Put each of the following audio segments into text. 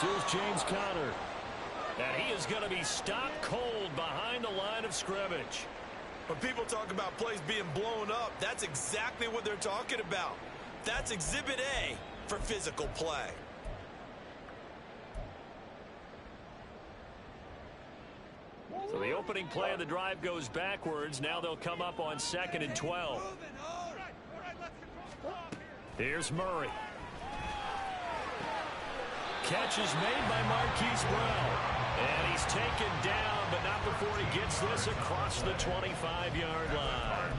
Here's James Conner. And he is going to be stopped cold behind the line of scrimmage. When people talk about plays being blown up, that's exactly what they're talking about. That's Exhibit A for physical play. So the opening play of the drive goes backwards. Now they'll come up on 2nd and 12. Here's Murray. Catch is made by Marquise Brown. And he's taken down, but not before he gets this across the 25-yard line.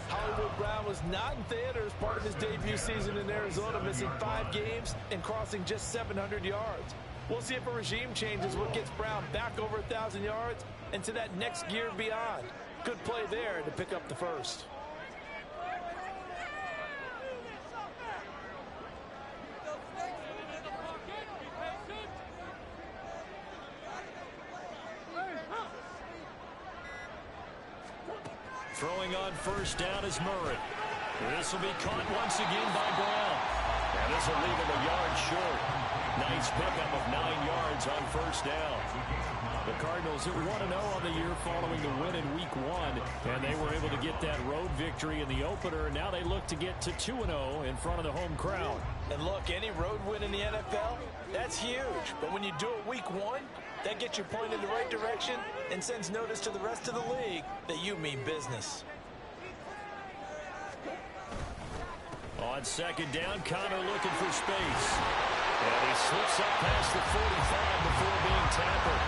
Hollywood Brown was not in theater as part of his debut season in Arizona, missing 5 games and crossing just 700 yards. We'll see if a regime change is what gets Brown back over 1,000 yards and to that next gear beyond. Good play there to pick up the first. Throwing on first down is Murray. This will be caught once again by Brown. And this will leave him a yard short. Nice pickup of 9 yards on first down. The Cardinals are 1-0 on the year following the win in Week 1. And they were able to get that road victory in the opener. Now they look to get to 2-0 in front of the home crowd. And look, any road win in the NFL, that's huge. But when you do it Week 1, that gets you pointed in the right direction and sends notice to the rest of the league that you mean business. On 2nd down, Conner looking for space. And he slips up past the 45 before being tackled.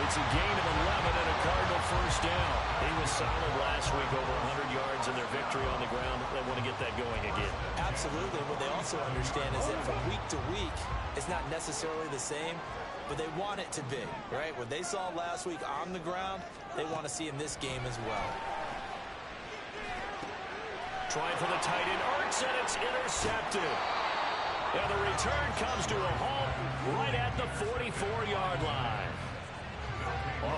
It's a gain of 11 and a Cardinal first down. He was solid last week, over 100 yards in their victory on the ground. They want to get that going again. Absolutely. What they also understand is that from week to week, it's not necessarily the same, but they want it to be, right? What they saw last week on the ground, they want to see in this game as well. Trying for the tight end, arcs, and it's intercepted. And the return comes to a halt right at the 44-yard line.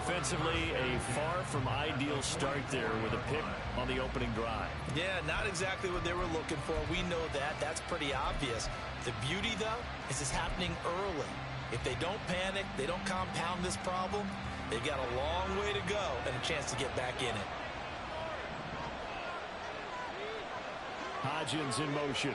Offensively, a far from ideal start there with a pick on the opening drive. Yeah, not exactly what they were looking for. We know that. That's pretty obvious. The beauty, though, is it's happening early. If they don't panic, they don't compound this problem, they've got a long way to go and a chance to get back in it. Hodgins in motion.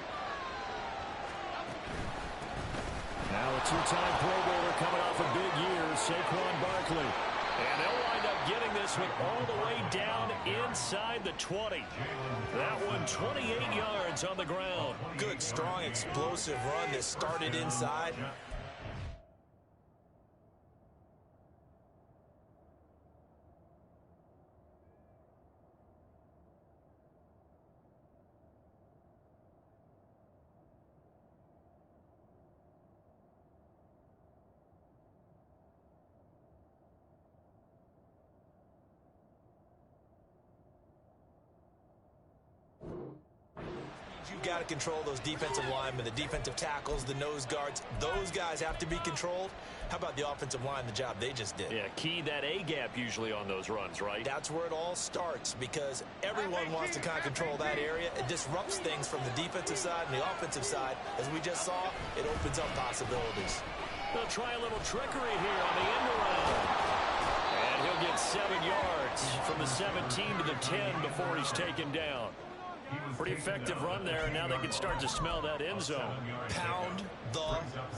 Now a 2-time Pro Bowler coming off a big year, Saquon Barkley. And they'll wind up getting this one all the way down inside the 20. That one 28 yards on the ground. Good, strong, explosive run that started inside. You've got to control those defensive linemen, the defensive tackles, the nose guards. Those guys have to be controlled. How about the offensive line, the job they just did? Yeah, key that A-gap usually on those runs, right? That's where it all starts because everyone wants to kind of control that area. It disrupts things from the defensive side and the offensive side. As we just saw, it opens up possibilities. They'll try a little trickery here on the end around. And he'll get 7 yards from the 17 to the 10 before he's taken down. Pretty effective run there, and now they can start to smell that end zone. Pound the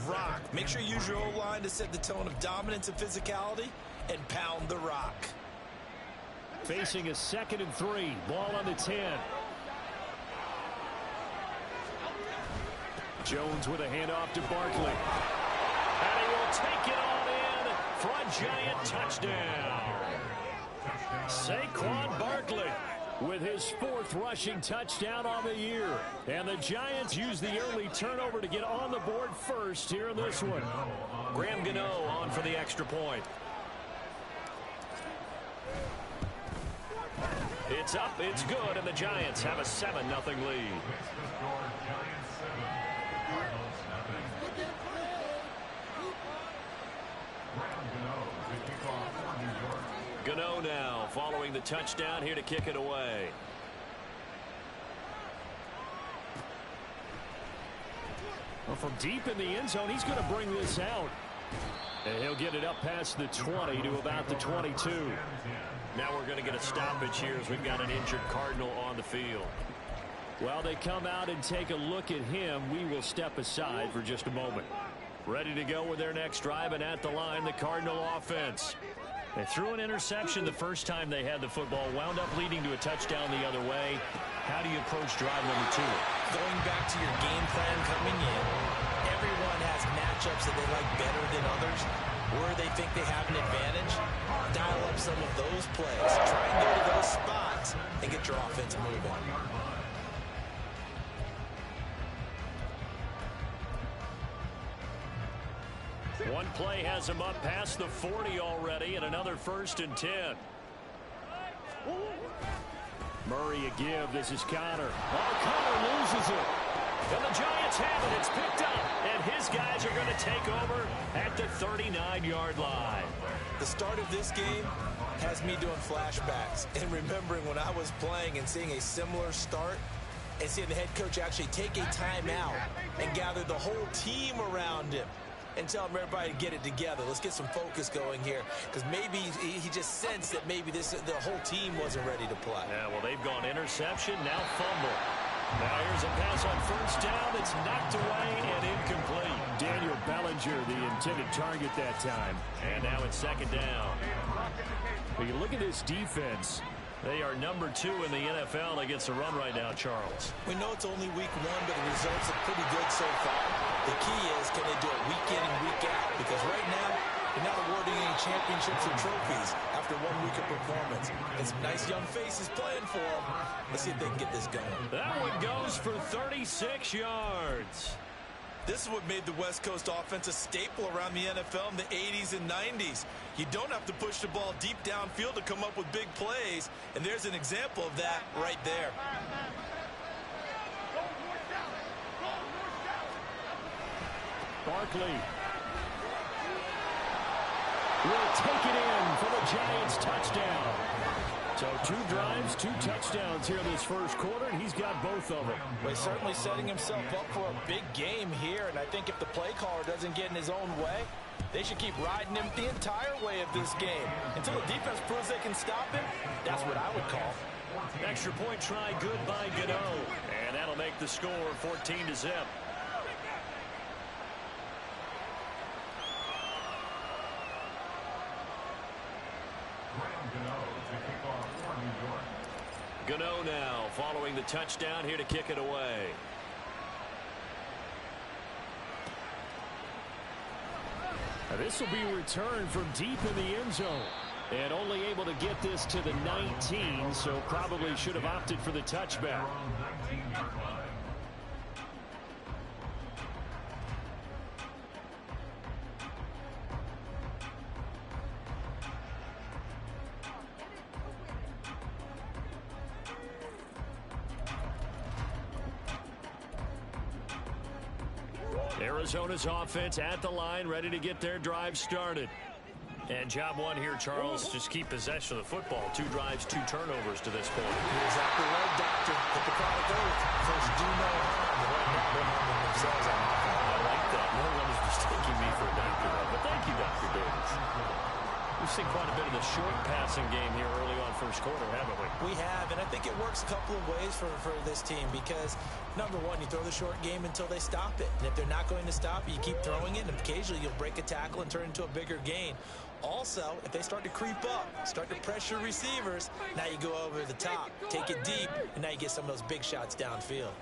rock. Make sure you use your O-line to set the tone of dominance and physicality, and pound the rock. Facing a 2nd and 3. Ball on the 10. Jones with a handoff to Barkley. And he will take it on in for a giant touchdown. Saquon Barkley with his 4th rushing touchdown on the year. And the Giants use the early turnover to get on the board first here in this one. Graham Gano on for the extra point. It's up, it's good, and the Giants have a 7-0 lead. Gano now following the touchdown here to kick it away. Well, from deep in the end zone, he's going to bring this out. And he'll get it up past the 20 to about the 22. Now we're going to get a stoppage here as we've got an injured Cardinal on the field. While they come out and take a look at him, we will step aside for just a moment. Ready to go with their next drive, and at the line, the Cardinal offense. They threw an interception the first time they had the football, wound up leading to a touchdown the other way. How do you approach drive number 2? Going back to your game plan coming in, everyone has matchups that they like better than others, where they think they have an advantage. Dial up some of those plays. Try and go to those spots and get your offense moving. One play has him up past the 40 already, and another 1st and 10. Murray a give. This is Connor. Oh, Connor loses it. And the Giants have it. It's picked up. And his guys are going to take over at the 39-yard line. The start of this game has me doing flashbacks and remembering when I was playing and seeing a similar start and seeing the head coach actually take a timeout and gather the whole team around him and tell everybody to get it together. Let's get some focus going here, because maybe he just sensed that maybe the whole team wasn't ready to play. Yeah, well, they've gone interception, now fumble. Now here's a pass on 1st down. It's knocked away and incomplete. Daniel Bellinger, the intended target that time. And now it's 2nd down. When you look at this defense, they are number 2 in the NFL against the run right now, Charles. We know it's only week 1, but the results are pretty good so far. The key is, can they do it week in and week out? Because right now, they're not awarding any championships or trophies after 1 week of performance. And some nice young faces playing for them. Let's see if they can get this going. That one goes for 36 yards. This is what made the West Coast offense a staple around the NFL in the 80s and 90s. You don't have to push the ball deep downfield to come up with big plays, and there's an example of that right there. Barkley will take it in for the Giants touchdown. So 2 drives, 2 touchdowns here in this first quarter, and he's got both of them. Well, he's certainly setting himself up for a big game here, and I think if the play caller doesn't get in his own way, they should keep riding him the entire way of this game. Until the defense proves they can stop him, that's what I would call. Extra point try good by Gano, and that'll make the score 14-0. Gano now following the touchdown here to kick it away. Now this will be returned from deep in the end zone. And only able to get this to the 19, so probably should have opted for the touchback. Arizona's offense at the line, ready to get their drive started. And job 1 here, Charles, just keep possession of the football. 2 drives, 2 turnovers to this point. You're exactly right, Doctor. Hippocratic oath. First, do no harm. But right now, they're harming themselves on offense. I like that. No one is mistaking me for a doctor, though. But thank you, Dr. Davis. We've seen quite a bit of the short passing game here early on first quarter, haven't we? We have, and I think it works a couple of ways for this team because, number one, you throw the short game until they stop it. And if they're not going to stop it, you keep throwing it, and occasionally you'll break a tackle and turn it into a bigger gain. Also, if they start to creep up, start to pressure receivers, now you go over the top, take it deep, and now you get some of those big shots downfield.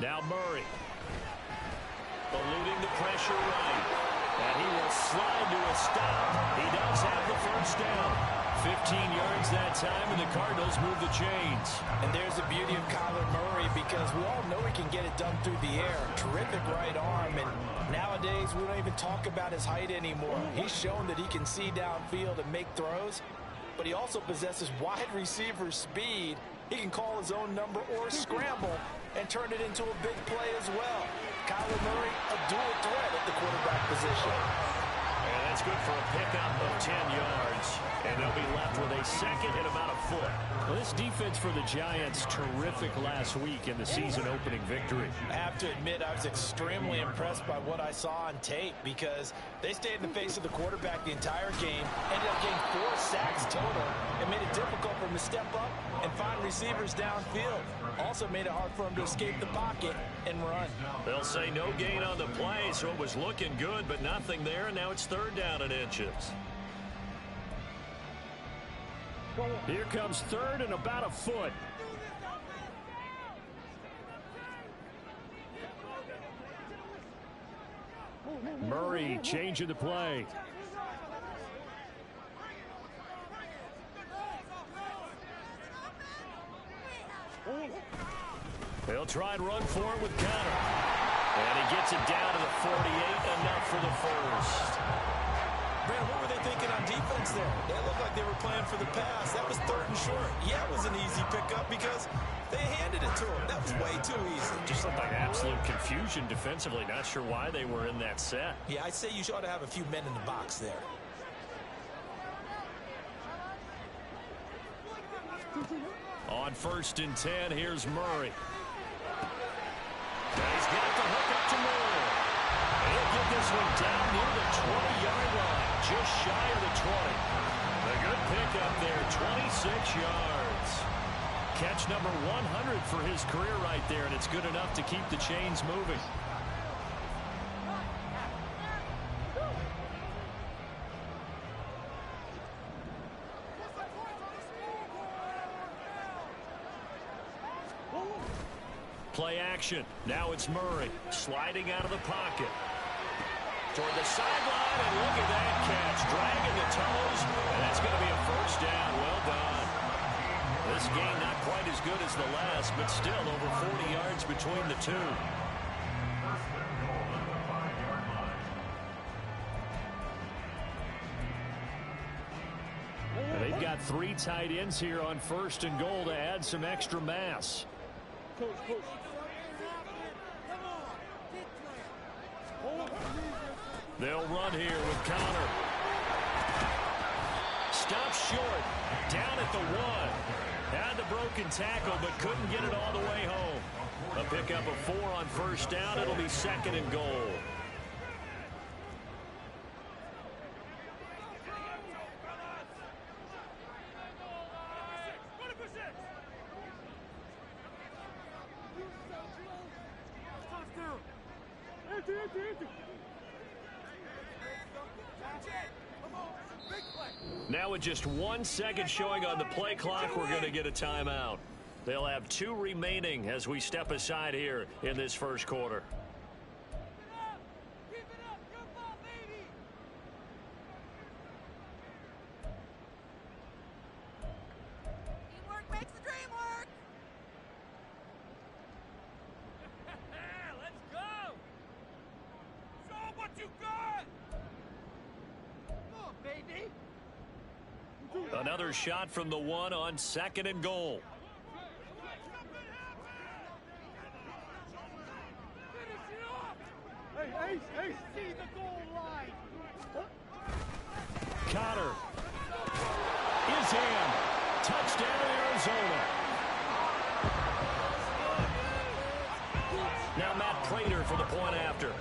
Now Murray. Eluding the pressure right. And he will slide to a stop. He does have the first down. 15 yards that time, and the Cardinals move the chains. And there's the beauty of Kyler Murray because we all know he can get it done through the air. Terrific right arm, and nowadays we don't even talk about his height anymore. He's shown that he can see downfield and make throws, but he also possesses wide receiver speed. He can call his own number or scramble and turn it into a big play as well. Kyler Murray, a dual threat at the quarterback position. And that's good for a pickup of 10 yards. And they'll be left with a second and about a foot. Well, this defense for the Giants, terrific last week in the season-opening victory. I have to admit, I was extremely impressed by what I saw on tape because they stayed in the face of the quarterback the entire game, ended up getting 4 sacks total, and made it difficult for him to step up and find receivers downfield. Also made it hard for him to escape the pocket and run. They'll say no gain on the play, so it was looking good, but nothing there, and now it's 3rd down and inches. Here comes 3rd and about a foot. Murray changing the play. They'll try and run for it with Conner. And he gets it down to the 48, enough for the first. Brad, what were they thinking on defense there? They looked like they were playing for the pass. That was 3rd and short. Yeah, it was an easy pickup because they handed it to him. That was way too easy. Just looked like absolute confusion defensively. Not sure why they were in that set. Yeah, I'd say you ought to have a few men in the box there. On 1st and 10, here's Murray. And he's got the hook up to Moore. He'll get this one down near the 20-yard line, just shy of the 20. A good pickup there, 26 yards. Catch number 100 for his career right there, and it's good enough to keep the chains moving. Play action. Now it's Murray sliding out of the pocket. Toward the sideline, and look at that catch. Dragging the toes, and that's going to be a 1st down. Well done. This game not quite as good as the last, but still over 40 yards between the two. And they've got 3 tight ends here on 1st and goal to add some extra mass. They'll run here with Conner. Stops short. Down at the 1. Had the broken tackle, but couldn't get it all the way home. A pickup of 4 on 1st down. It'll be 2nd and goal. Now with just 1 second showing on the play clock, we're going to get a timeout. They'll have 2 remaining as we step aside here in this 1st quarter. Teamwork makes the dream work. Let's go. Show 'em what you got. Come on, baby. Another shot from the 1 on 2nd and goal. Hey, see the goal line. Conner is in. Touchdown, Arizona. Now Matt Prater for the point after.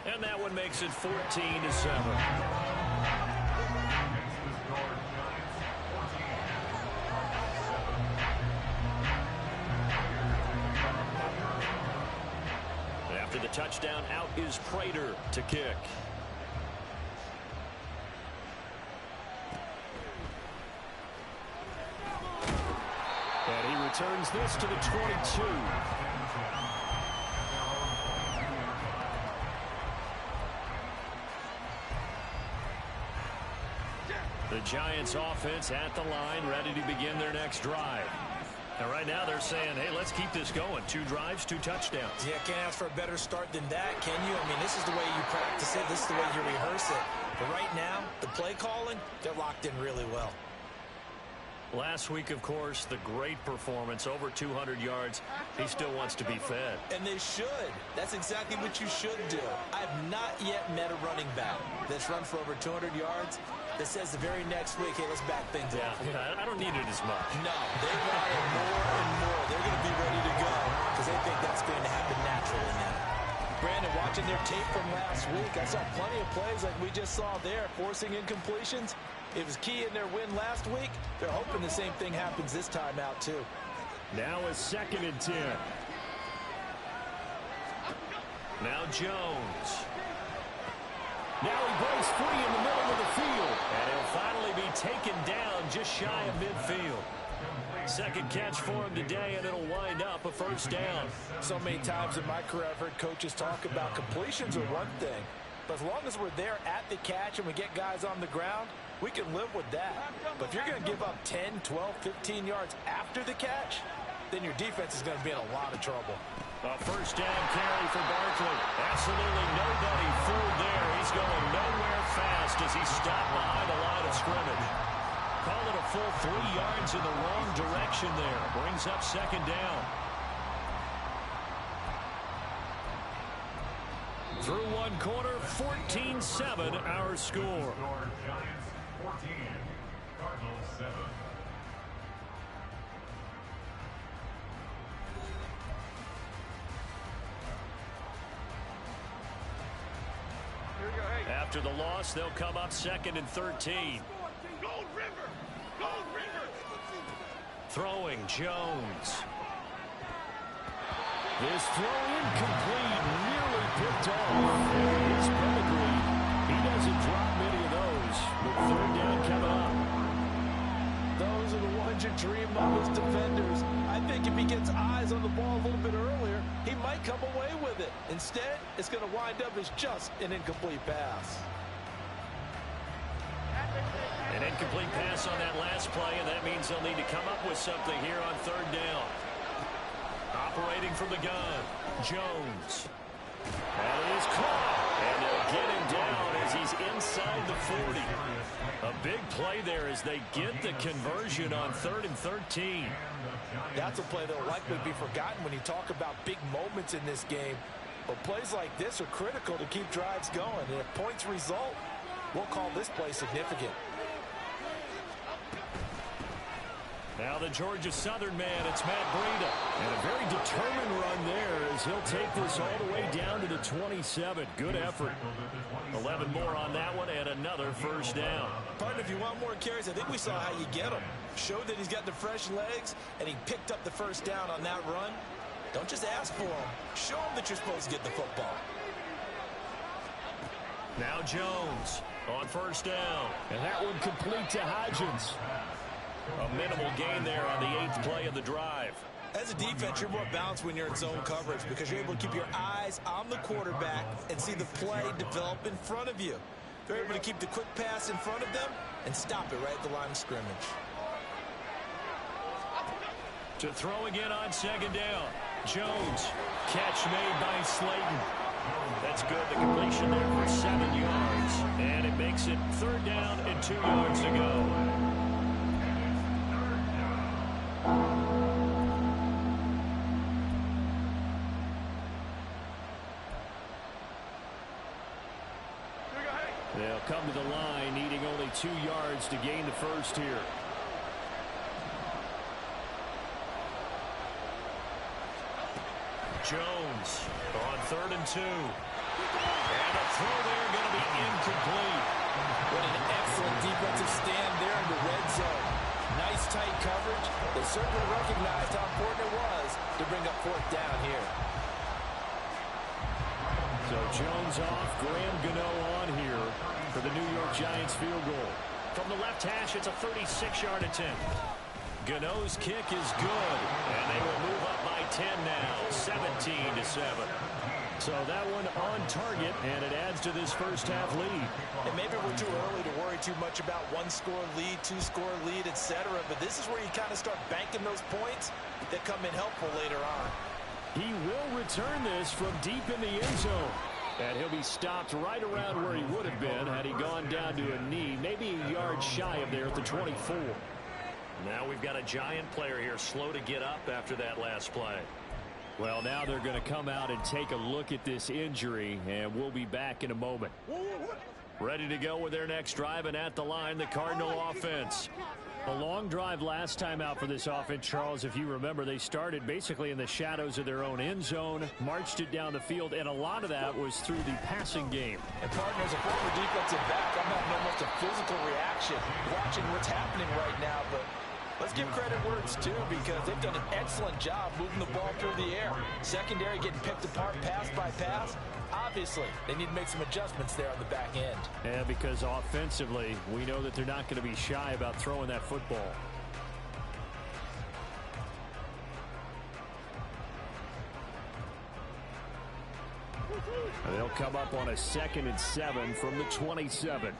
And that one makes it 14-7. After the touchdown, out is Prater to kick. And he returns this to the 22. The Giants offense at the line, ready to begin their next drive. And right now they're saying, hey, let's keep this going. 2 drives, 2 touchdowns. Yeah, can't ask for a better start than that, can you? I mean, this is the way you practice it. This is the way you rehearse it. But right now, the play calling, they're locked in really well. Last week, of course, the great performance, over 200 yards. He still wants to be fed. And they should. That's exactly what you should do. I've not yet met a running back that's run for over 200 yards that says the very next week, hey, let's back things up. Yeah, I don't need it as much. No, they want it more and more. They're going to be ready to go because they think that's going to happen naturally now. Brandon, watching their tape from last week, I saw plenty of plays like we just saw there, forcing incompletions. It was key in their win last week. They're hoping the same thing happens this time out, too. Now a 2nd and 10. Now Jones. Now he breaks free in the middle of the field. And he'll finally be taken down just shy of midfield. Second catch for him today, and it'll wind up a 1st down. So many times in my career I've heard coaches talk about completions are one thing. But as long as we're there at the catch and we get guys on the ground, we can live with that. But if you're going to give up 10, 12, 15 yards after the catch, then your defense is going to be in a lot of trouble. A 1st down carry for Barkley. Absolutely nobody fooled there. He's going nowhere fast as he's stopped behind the line of scrimmage. Call it a full 3 yards in the wrong direction there. Brings up 2nd down. Through 1 quarter, 14-7 our score. Giants 14, Cardinals 7. After the loss, they'll come up 2nd and 13. Gold River! Gold River! Throwing Jones. This throw incomplete, nearly picked off. His pedigree, he doesn't drop many of those with 3rd down coming up. Those are the ones you dream of as defenders. I think if he gets eyes on the ball a little bit earlier, he might come away with it. Instead, it's going to wind up as just an incomplete pass. An incomplete pass on that last play, and that means they'll need to come up with something here on 3rd down. Operating from the gun, Jones. That is caught, and they'll get him down as he's inside the 40. A big play there as they get the conversion on 3rd and 13. That's a play that will likely be forgotten when you talk about big moments in this game. But plays like this are critical to keep drives going. And if points result, we'll call this play significant. Now the Georgia Southern man, it's Matt Breida. And a very determined run there as he'll take this all the way down to the 27. Good effort. 11 more on that one and another 1st down. Partner, if you want more carries, I think we saw how you get them. Showed that he's got the fresh legs, and he picked up the 1st down on that run. Don't just ask for them. Show them that you're supposed to get the football. Now Jones on 1st down. And that one complete to Hodgins. A minimal gain there on the 8th play of the drive. As a defense, you're more balanced when you're in zone coverage because you're able to keep your eyes on the quarterback and see the play develop in front of you. They're able to keep the quick pass in front of them and stop it right at the line of scrimmage. To throw again on 2nd down. Jones. Catch made by Slayton. That's good. The completion there for 7 yards. And it makes it 3rd down and 2 yards to go. They'll come to the line, needing only 2 yards to gain the 1st here. Jones on 3rd and 2. And a throw there going to be incomplete. What an excellent defensive stand there in the red zone. Nice tight coverage. They certainly recognized how important it was to bring up 4th down here. So Jones off, Graham Gano on here for the New York Giants field goal. From the left hash, it's a 36-yard attempt. Gano's kick is good, and they will move up by 10 now, 17-7. So that one on target, and it adds to this 1st half lead. And maybe we're too early to worry too much about 1-score lead, 2-score lead, etc. But this is where you kind of start banking those points that come in helpful later on. He will return this from deep in the end zone. And he'll be stopped right around where he would have been had he gone down to a knee, maybe a yard shy of there at the 24. Now we've got a Giant player here slow to get up after that last play. Well, now they're going to come out and take a look at this injury, and we'll be back in a moment. Ready to go with their next drive, and at the line, the Cardinal offense. A long drive last time out for this offense, Charles. If you remember, they started basically in the shadows of their own end zone, marched it down the field, and a lot of that was through the passing game. And partners, a former defensive back, I'm having almost a physical reaction watching what's happening right now, but let's give credit where it's due because they've done an excellent job moving the ball through the air. Secondary getting picked apart pass by pass. Obviously, they need to make some adjustments there on the back end. Yeah, because offensively, we know that they're not going to be shy about throwing that football. They'll come up on a 2nd and 7 from the 27.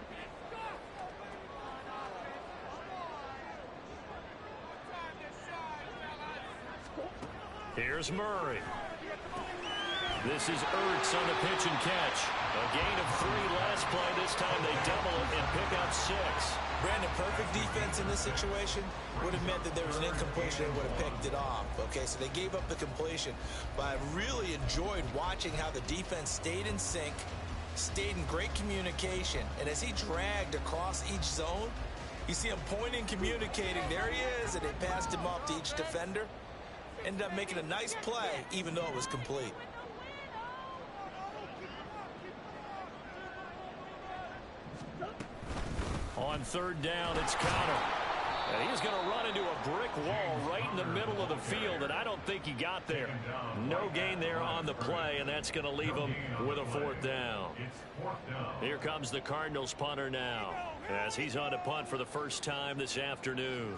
Here's Murray. This is Ertz on the pitch and catch. A gain of 3 last play. This time they double it and pick up 6. Brandon, perfect defense in this situation would have meant that there was an incompletion. They would have picked it off. Okay, so they gave up the completion. But I really enjoyed watching how the defense stayed in sync, stayed in great communication. And as he dragged across each zone, you see him pointing, communicating. There he is, and they passed him off to each defender. Ended up making a nice play, even though it was complete. On 3rd down, it's Conner. And he's going to run into a brick wall right in the middle of the field, and I don't think he got there. No gain there on the play, and that's going to leave him with a 4th down. Here comes the Cardinals punter now, as he's on to punt for the first time this afternoon.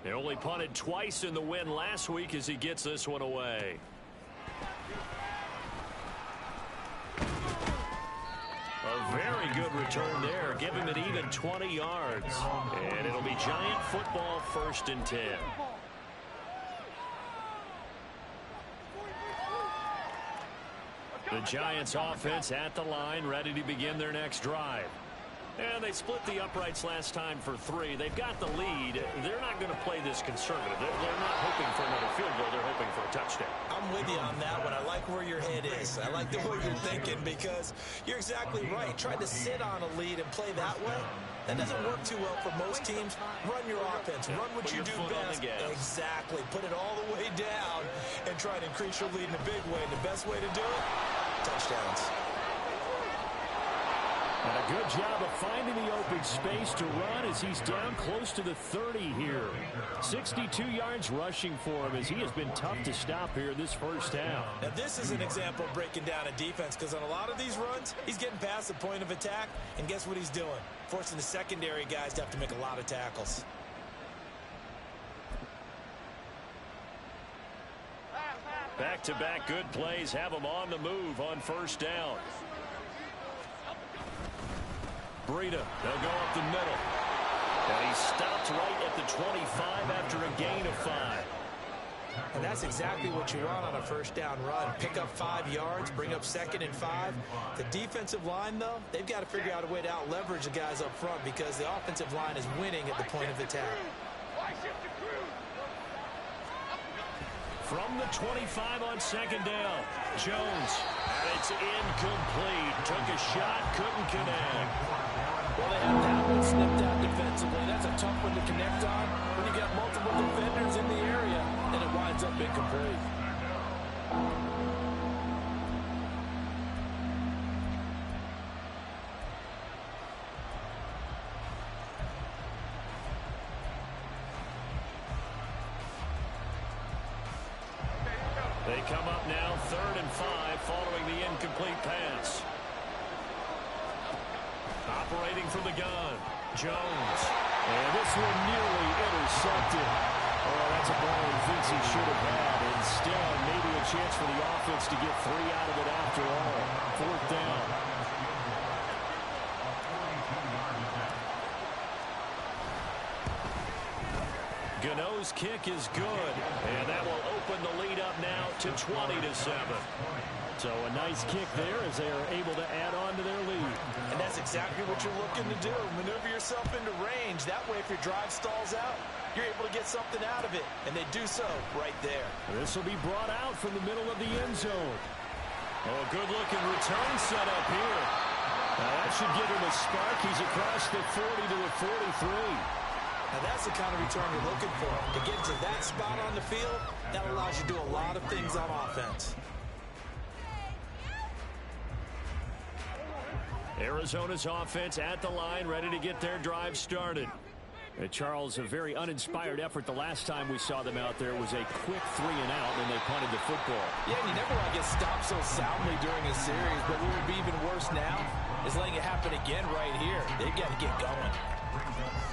They only punted twice in the win last week as he gets this one away. A very good return there. Give him an even 20 yards. And it'll be Giant football 1st and 10. The Giants offense at the line, ready to begin their next drive. And they split the uprights last time for 3. They've got the lead. They're not going to play this conservative. They're not hoping for another field goal. They're hoping for a touchdown. I'm with you on that one. I like where your head is. I like the way you're thinking because you're exactly right. Trying to sit on a lead and play that way, that doesn't work too well for most teams. Run your offense. Run what you do best. Exactly. Put it all the way down and try to increase your lead in a big way. And the best way to do it, touchdowns. And a good job of finding the open space to run as he's down close to the 30 here. 62 yards rushing for him as he has been tough to stop here this first half. Now this is an example of breaking down a defense because on a lot of these runs, he's getting past the point of attack, and guess what he's doing? Forcing the secondary guys to have to make a lot of tackles. Back-to-back good plays have him on the move on 1st down. Breida, they'll go up the middle. And he stopped right at the 25 after a gain of 5. And that's exactly what you want on a 1st down run. Pick up 5 yards, bring up 2nd and 5. The defensive line, though, they've got to figure out a way to out-leverage the guys up front because the offensive line is winning at the point of attack. From the 25 on 2nd down, Jones. And it's incomplete. Took a shot, couldn't connect. Well, they have that one snipped out defensively. That's a tough one to connect on when you got multiple defenders in the area, and it winds up incomplete. They come up now 3rd and 5 following the incomplete pass. Operating from the gun, Jones. And this one nearly intercepted. Oh, that's a ball he thinks he should have had. Instead, maybe a chance for the offense to get 3 out of it after all. 4th down. Gano's kick is good, and that will open the lead up now to 20-7. So a nice kick there as they are able to add on to their lead. And that's exactly what you're looking to do. Maneuver yourself into range. That way, if your drive stalls out, you're able to get something out of it. And they do so right there. This will be brought out from the middle of the end zone. Oh, good-looking return set up here. Now that should give him a spark. He's across the 40 to the 43. Now that's the kind of return you're looking for. To get to that spot on the field, that allows you to do a lot of things on offense. Arizona's offense at the line, ready to get their drive started. Charles, a very uninspired effort the last time we saw them out there. It was a quick 3 and out when they punted the football. Yeah, and you never want to get stopped so soundly during a series, but what would be even worse now is letting it happen again right here. They've got to get going.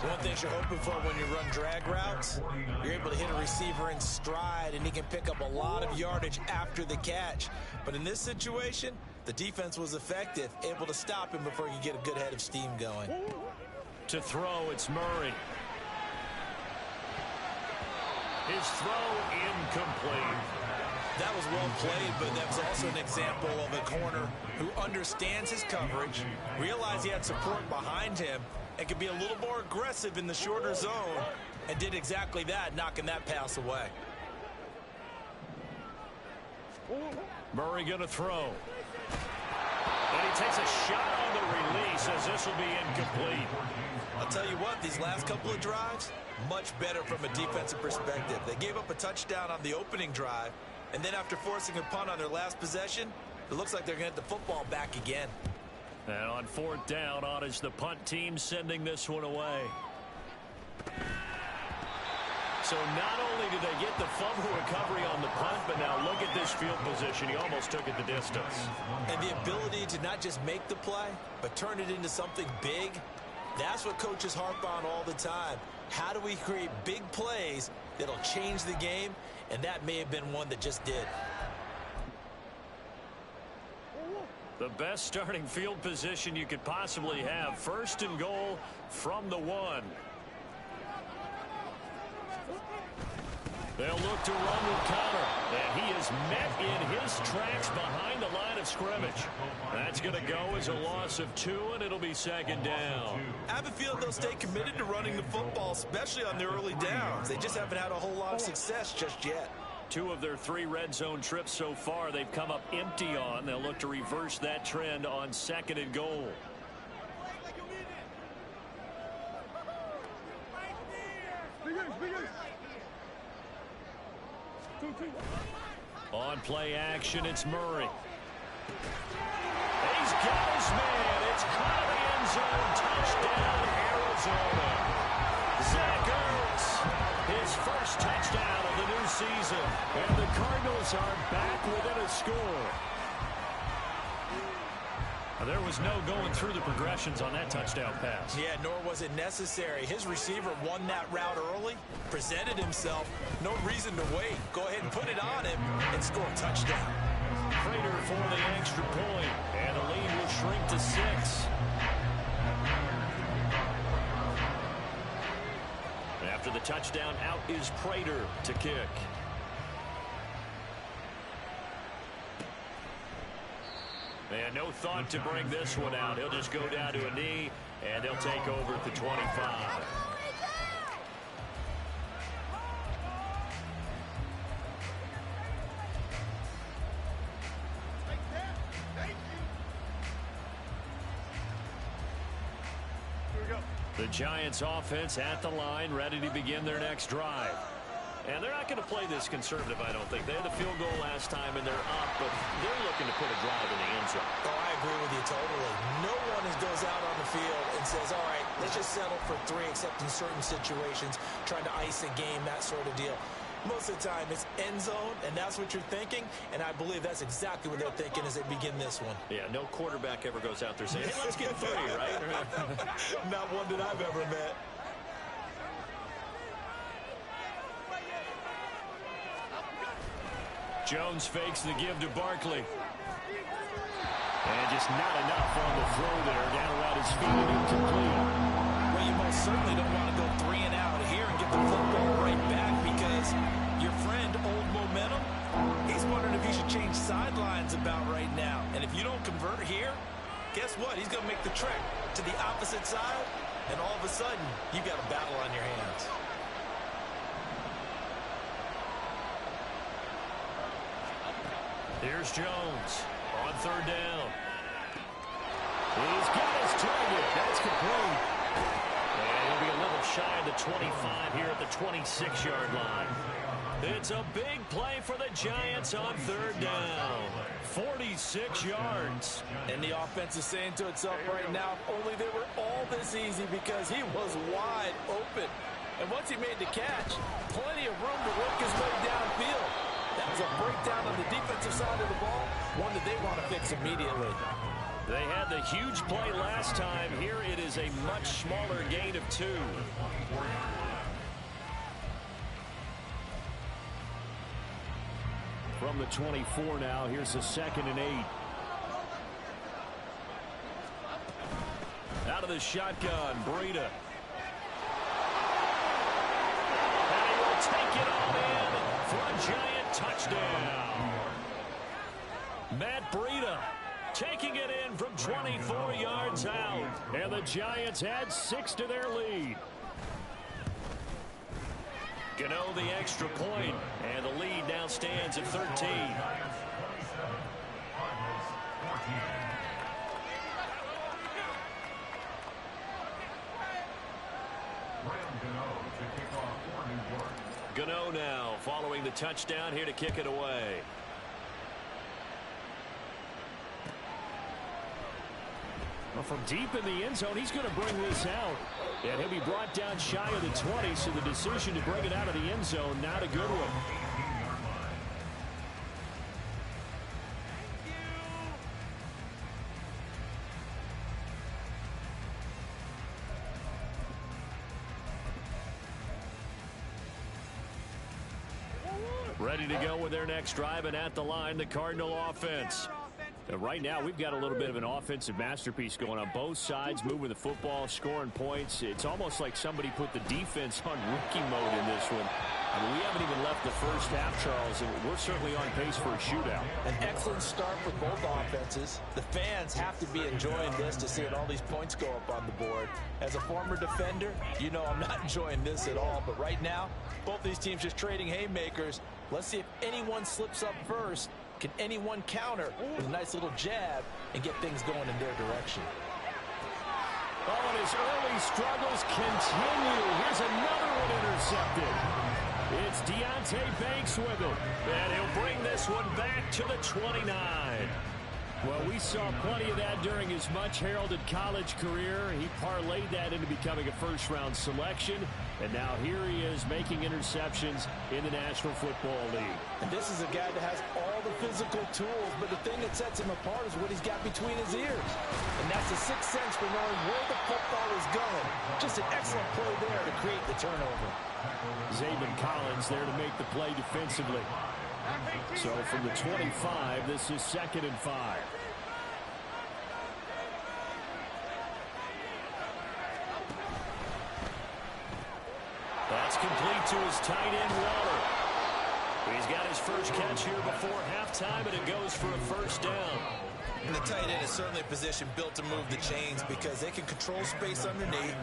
One thing you're hoping for when you run drag routes, you're able to hit a receiver in stride, and he can pick up a lot of yardage after the catch. But in this situation, the defense was effective, able to stop him before he could get a good head of steam going. To throw, it's Murray. His throw incomplete. That was well played, but that was also an example of a corner who understands his coverage, realized he had support behind him, and could be a little more aggressive in the shorter zone, and did exactly that, knocking that pass away. Murray going to throw. And he takes a shot on the release as this will be incomplete. I'll tell you what, these last couple of drives, much better from a defensive perspective. They gave up a touchdown on the opening drive, and then after forcing a punt on their last possession, it looks like they're going to get the football back again. And on 4th down, on is the punt team sending this one away. So not only did they get the fumble recovery on the punt, but now look at this field position. He almost took it the distance. And the ability to not just make the play, but turn it into something big, that's what coaches harp on all the time. How do we create big plays that'll change the game? And that may have been one that just did. The best starting field position you could possibly have. 1st and goal from the 1. They'll look to run with Connor. And he is met in his tracks behind the line of scrimmage. That's going to go as a loss of 2, and it'll be 2nd down. I have a feeling they'll stay committed to running the football, especially on their early downs. They just haven't had a whole lot of success just yet. 2 of their 3 red zone trips so far they've come up empty on. They'll look to reverse that trend on 2nd and goal. On play action, it's Murray. He's got his man. It's caught in the end zone. Touchdown, Arizona. Zach Ertz, his first touchdown of the new season. And the Cardinals are back within a score. There was no going through the progressions on that touchdown pass. Yeah, nor was it necessary. His receiver won that route early, presented himself. No reason to wait. Go ahead and put it on him and score a touchdown. Prater for the extra point, and the lead will shrink to 6. After the touchdown, out is Prater to kick. And no thought to bring this one out. He'll just go down to a knee, and they'll take over at the 25. The Giants offense at the line, ready to begin their next drive. And they're not going to play this conservative, I don't think. They had the field goal last time, and they're up, but they're looking to put a drive in the end zone. Oh, I agree with you totally. No one goes out on the field and says, all right, let's just settle for 3, except in certain situations, trying to ice a game, that sort of deal. Most of the time, it's end zone, and that's what you're thinking, and I believe that's exactly what they're thinking as they begin this one. Yeah, no quarterback ever goes out there saying, hey, let's get 3, right? Not one that I've ever met. Jones fakes the give to Barkley. And just not enough on the throw there. Down around his feet and incomplete. Well, you most certainly don't want to go 3 and out here and get the football right back, because your friend, Old Momentum, he's wondering if he should change sidelines it's about right now. And if you don't convert here, guess what? He's going to make the trek to the opposite side, and all of a sudden, you've got a battle on your hands. Here's Jones on third down. He's got his target. That's complete. And he'll be a little shy of the 25 here at the 26-yard line. It's a big play for the Giants on third down. 46 yards. And the offense is saying to itself right now, if only they were all this easy, because he was wide open. And once he made the catch, plenty of room to work his way downfield. That was a breakdown on the defensive side of the ball, one that they want to fix immediately. They had the huge play last time. Here it is a much smaller gain of 2. From the 24 now, here's a 2nd and 8. Out of the shotgun, Breida. And he will take it all in for a Giant touchdown. Matt Breida taking it in from 24 yards out. And the Giants add 6 to their lead. Gano the extra point, and the lead now stands at 13. Gano now following the touchdown here to kick it away. Well, from deep in the end zone, he's going to bring this out. And he'll be brought down shy of the 20, so the decision to bring it out of the end zone, not a good one. Ready to go with their next drive, and at the line, the Cardinal offense. Right now, we've got a little bit of an offensive masterpiece going on both sides, moving the football, scoring points. It's almost like somebody put the defense on rookie mode in this one. I mean, we haven't even left the first half, Charles, and we're certainly on pace for a shootout. An excellent start for both offenses. The fans have to be enjoying this to see all these points go up on the board. As a former defender, you know I'm not enjoying this at all. But right now, both these teams just trading haymakers. Let's see if anyone slips up first. Can anyone counter with a nice little jab and get things going in their direction? Oh, and his early struggles continue. Here's another one intercepted. It's Deonte Banks with it. And he'll bring this one back to the 29. Well, we saw plenty of that during his much-heralded college career. He parlayed that into becoming a first-round selection. And now here he is making interceptions in the National Football League. And this is a guy that has all the physical tools, but the thing that sets him apart is what he's got between his ears. And that's the sixth sense for knowing where the football is going. Just an excellent play there to create the turnover. Zaven Collins there to make the play defensively. So from the 25, this is 2nd and 5. That's complete to his tight end, Waller. He's got his first catch here before halftime, and it goes for a first down. And the tight end is certainly a position built to move the chains because they can control space underneath.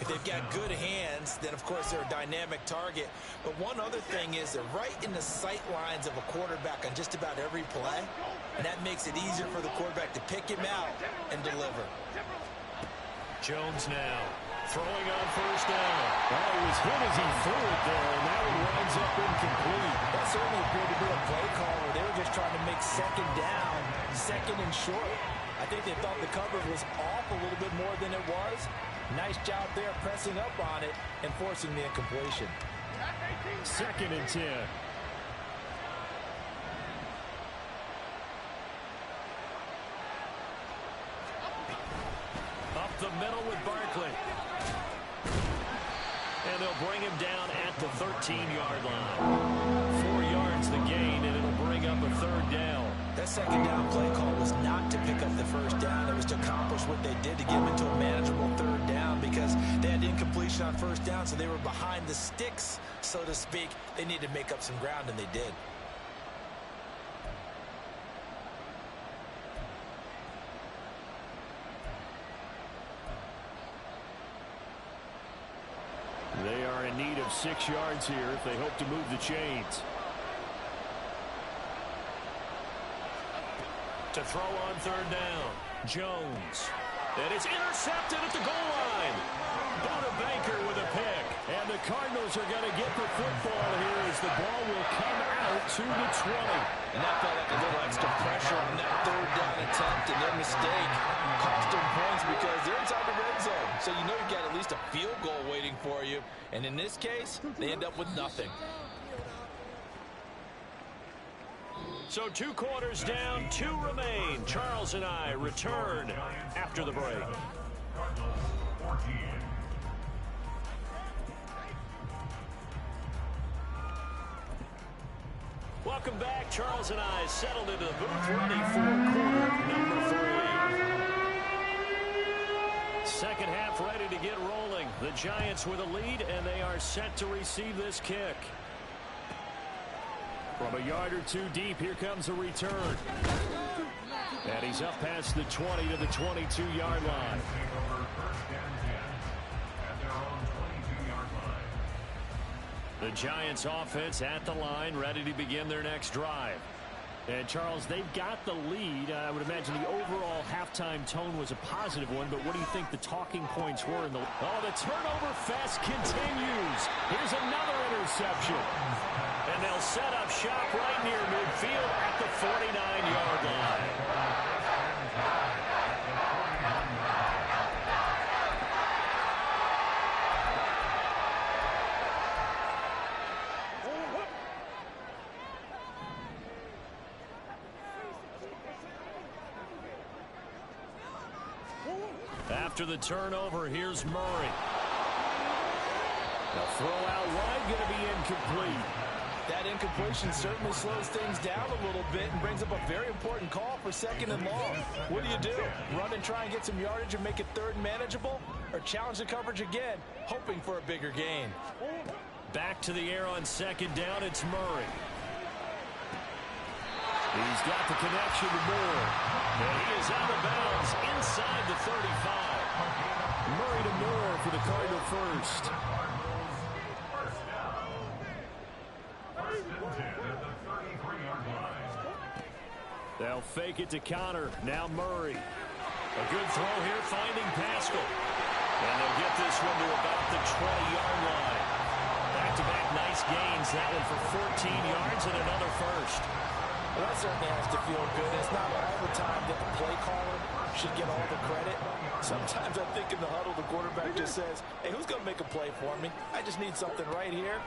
If they've got good hands, then of course they're a dynamic target. But one other thing is they're right in the sight lines of a quarterback on just about every play. And that makes it easier for the quarterback to pick him out and deliver. Jones now throwing on first down. Well, he was hit as he threw it there, and that one winds up incomplete. That certainly appeared to be a play call where they were just trying to make second down, second and short. I think they thought the coverage was off a little bit more than it was. Nice job there pressing up on it and forcing the incompletion. 2nd and 10. Up the middle with Barkley. And they'll bring him down at the 13-yard line. 4 yards the gain, and it'll bring up a third down. That second down play call was not to pick up the first down. It was to accomplish what they did to get them into a manageable third down because they had incompletion on first down, so they were behind the sticks, so to speak. They needed to make up some ground, and they did. in need of 6 yards here if they hope to move the chains. To throw on third down, Jones. And it's intercepted at the goal line. Buda Baker with a pick. And the Cardinals are going to get the football here as the ball will come out to the 20. And that felt like a little extra pressure on that third down attempt, and their mistake cost them points because they're inside the red zone. So you know you've got at least a field goal waiting for you. And in this case, they end up with nothing. So 2 quarters down, 2 remain. Charles and I return after the break. Welcome back. Charles and I settled into the booth ready for quarter number 3. Second half ready to get rolling. The Giants with a lead, and they are set to receive this kick. From a yard or 2 deep, here comes a return. And he's up past the 20 to the 22-yard line. The Giants offense at the line, ready to begin their next drive. And Charles, they've got the lead. I would imagine the overall halftime tone was a positive one, but what do you think the talking points were in the... Oh, the turnover fest continues. Here's another interception. And they'll set up shop right near midfield at the 49-yard line. After the turnover, here's Murray. The throw out wide, going to be incomplete. That incompletion certainly slows things down a little bit and brings up a very important call for 2nd and long. What do? Run and try and get some yardage and make it 3rd and manageable? Or challenge the coverage again, hoping for a bigger gain? Back to the air on 2nd down, it's Murray. He's got the connection to Moore. And he is out of bounds inside the 35. Murray to Moore for the Cardinal first. They'll fake it to Connor. Now Murray. A good throw here, finding Pascal. And they'll get this one to about the 20-yard line. Back-to-back nice gains. That one for 14 yards and another first. Well, that certainly has to feel good. It's not all the time that the play caller should get all the credit. Sometimes I think in the huddle, the quarterback just says, hey, who's going to make a play for me? I just need something right here.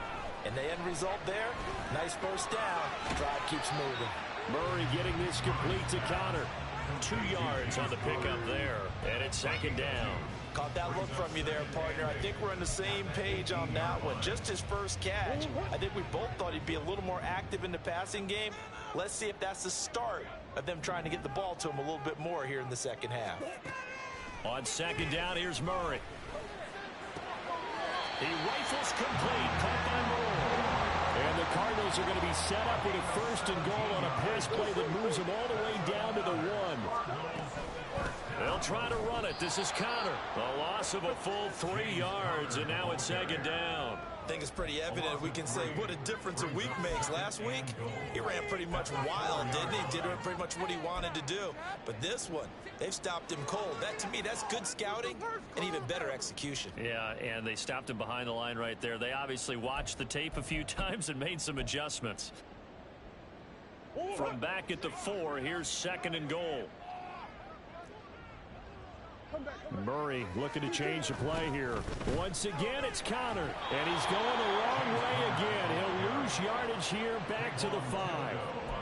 And the end result there, nice first down. Drive keeps moving. Murray getting this complete to Connor. 2 yards on the pickup there. And it's 2nd down. Caught that look from you there, partner. I think we're on the same page on that one. Just his first catch. I think we both thought he'd be a little more active in the passing game. Let's see if that's the start of them trying to get the ball to him a little bit more here in the second half. On 2nd down, here's Murray. He rifles complete, caught by Moore. And the Cardinals are going to be set up with a 1st and goal on a pass play that moves them all the way down to the 1. They'll try to run it. This is Connor. A loss of a full 3 yards, and now it's 2nd down. I think it's pretty evident we can say what a difference a week makes. Last week, he ran pretty much wild, didn't he? Did pretty much what he wanted to do. But this one, they've stopped him cold. That, to me, that's good scouting and even better execution. Yeah, and they stopped him behind the line right there. They obviously watched the tape a few times and made some adjustments. From back at the 4, here's 2nd and goal. Murray looking to change the play here. Once again, it's Connor. And he's going the wrong way again. He'll lose yardage here back to the 5.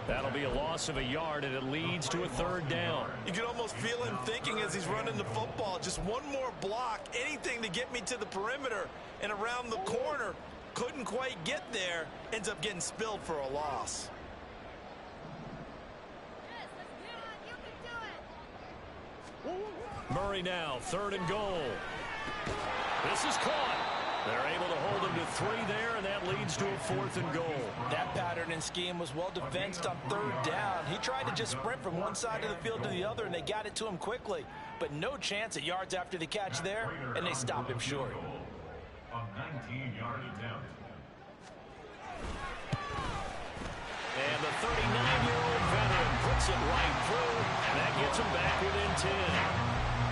That'll be a loss of a yard, and it leads to a 3rd down. You can almost feel him thinking as he's running the football. Just one more block, anything to get me to the perimeter and around the corner. Couldn't quite get there. Ends up getting spilled for a loss. Murray now, 3rd and goal. This is caught. They're able to hold him to 3 there, and that leads to a 4th and goal. That pattern and scheme was well defensed on 3rd down. He tried to just sprint from one side of the field to the other, and they got it to him quickly. But no chance at yards after the catch there, and they stop him short. A 19-yard attempt. And the 39-year-old veteran puts it right through, and that gets him back within 10.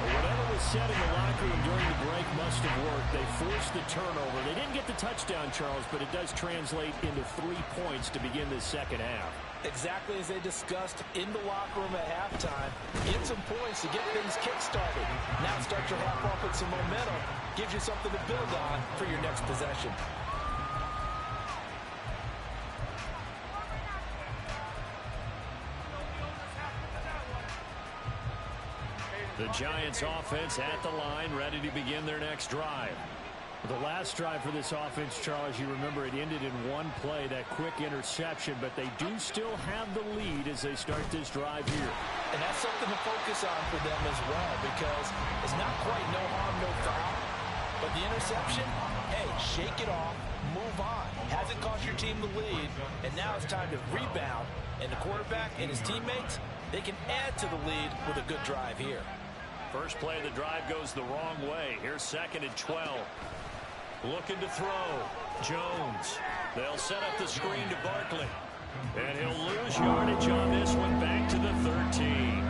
Whatever was said in the locker room during the break must have worked. They forced the turnover. They didn't get the touchdown, Charles, but it does translate into 3 points to begin the second half. Exactly as they discussed in the locker room at halftime. Get some points to get things kick-started. Now start your half off with some momentum. Gives you something to build on for your next possession. The Giants offense at the line, ready to begin their next drive. The last drive for this offense, Charles, you remember it ended in one play, that quick interception, but they do still have the lead as they start this drive here. And that's something to focus on for them as well, because it's not quite no harm, no foul. But the interception, hey, shake it off, move on. Hasn't cost your team the lead, and now it's time to rebound. And the quarterback and his teammates, they can add to the lead with a good drive here. First play of the drive goes the wrong way. Here's 2nd and 12. Looking to throw. Jones. They'll set up the screen to Barkley. And he'll lose yardage on this one back to the 13.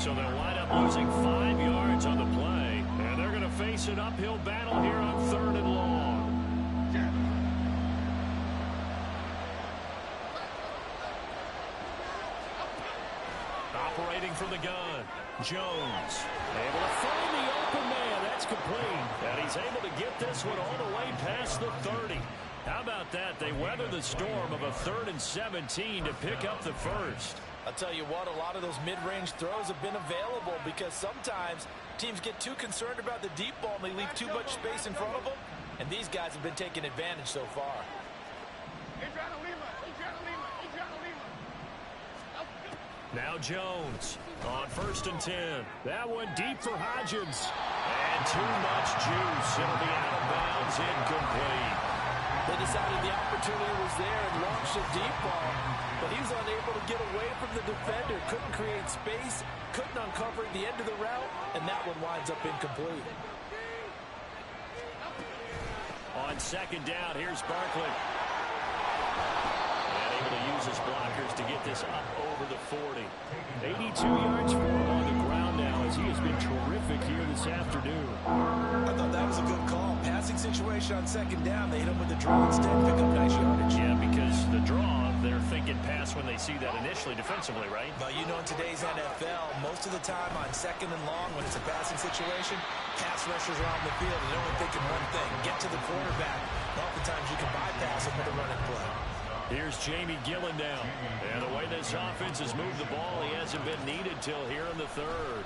So they'll wind up losing 5 yards on the play. And they're going to face an uphill battle here on 3rd and long. Operating from the gun. Jones able to find the open man. That's complete. And he's able to get this one all the way past the 30. How about that? They weather the storm of a 3rd and 17 to pick up the first. I'll tell you what, a lot of those mid-range throws have been available because sometimes teams get too concerned about the deep ball and they leave too much space in front of them. And these guys have been taking advantage so far. Now Jones on 1st and 10. That one deep for Hodgins. And too much juice. It'll be out of bounds, incomplete. They decided the opportunity was there and launched a deep ball, but he was unable to get away from the defender. Couldn't create space, couldn't uncover the end of the route, and that one winds up incomplete. On 2nd down, here's Barkley. Able to use his blockers to get this up over the 40. 82 yards for him on the ground now as he has been terrific here this afternoon. I thought that was a good call. Passing situation on 2nd down. They hit him with the draw instead, pick up nice yardage. Yeah, because the draw, they're thinking pass when they see that initially defensively, right? But you know, in today's NFL, most of the time on 2nd and long, when it's a passing situation, pass rushers are on the field and they're only thinking one thing, get to the quarterback. Oftentimes you can bypass it with a running play. Here's Jamie Gillen now. And the way this offense has moved the ball, he hasn't been needed till here in the 3rd.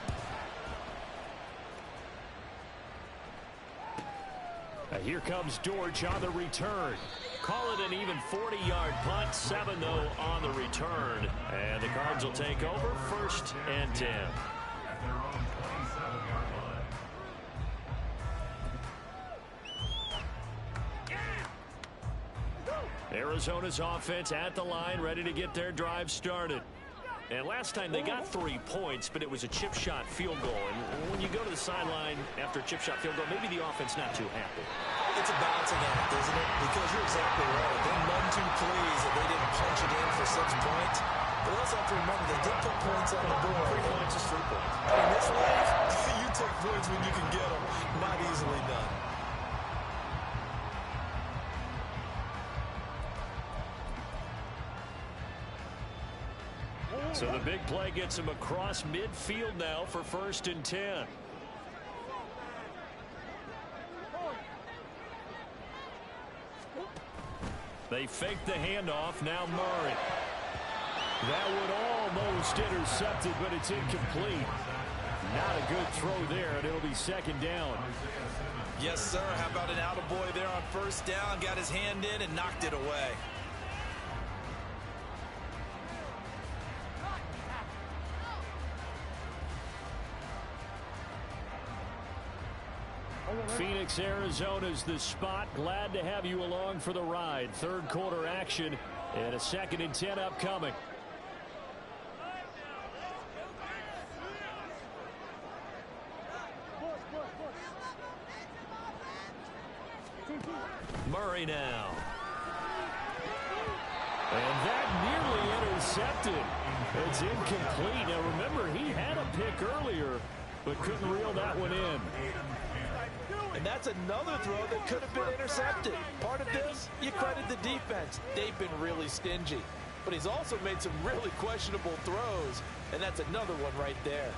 Here comes Dortch on the return. Call it an even 40-yard punt. 7, though, on the return. And the Cards will take over 1st and 10. Arizona's offense at the line, ready to get their drive started. And last time they got 3 points, but it was a chip shot field goal. And when you go to the sideline after a chip shot field goal, maybe the offense not too happy. It's a balancing act, isn't it? Because you're exactly right. They're none too pleased that they didn't punch it in for 6 points. But we also have to remember they did put points on the board. 3 points is 3 points. In this life, you take points when you can get them. Not easily done. So the big play gets him across midfield now for 1st and 10. They fake the handoff. Now Murray. That would almost intercepted, but it's incomplete. Not a good throw there, and it'll be 2nd down. Yes, sir. How about an attaboy there on 1st down? Got his hand in and knocked it away. Phoenix, Arizona's the spot. Glad to have you along for the ride. 3rd quarter action and a 2nd and 10 upcoming. Murray now. And that nearly intercepted. It's incomplete. Now remember, he had a pick earlier, but couldn't reel that one in. And that's another throw that could have been intercepted. Part of this, you credit the defense. They've been really stingy. But he's also made some really questionable throws, and that's another one right there.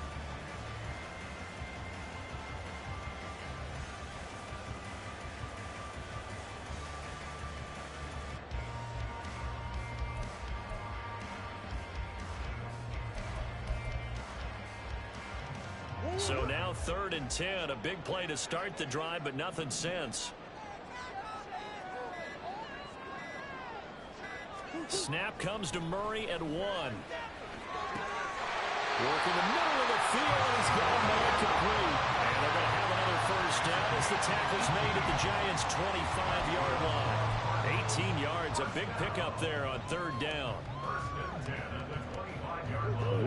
So now 3rd and 10, a big play to start the drive, but nothing since. Snap comes to Murray at 1. Working the middle of the field, he's got a man complete. And they're going to have another first down as the tackle's made at the Giants' 25-yard line. 18 yards, a big pickup there on 3rd down.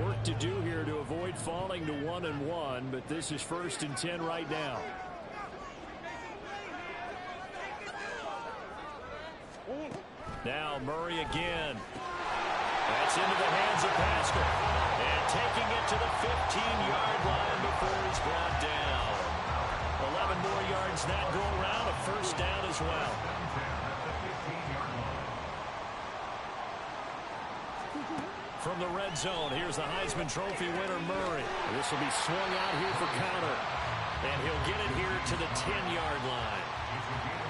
Work to do here to avoid falling to 1-1, but this is 1st and 10 right now. Now Murray again. That's into the hands of Pascal. And taking it to the 15-yard line before he's brought down. 11 more yards that go around, a first down as well. From the red zone, here's the Heisman Trophy winner, Murray. This will be swung out here for counter. And he'll get it here to the 10-yard line.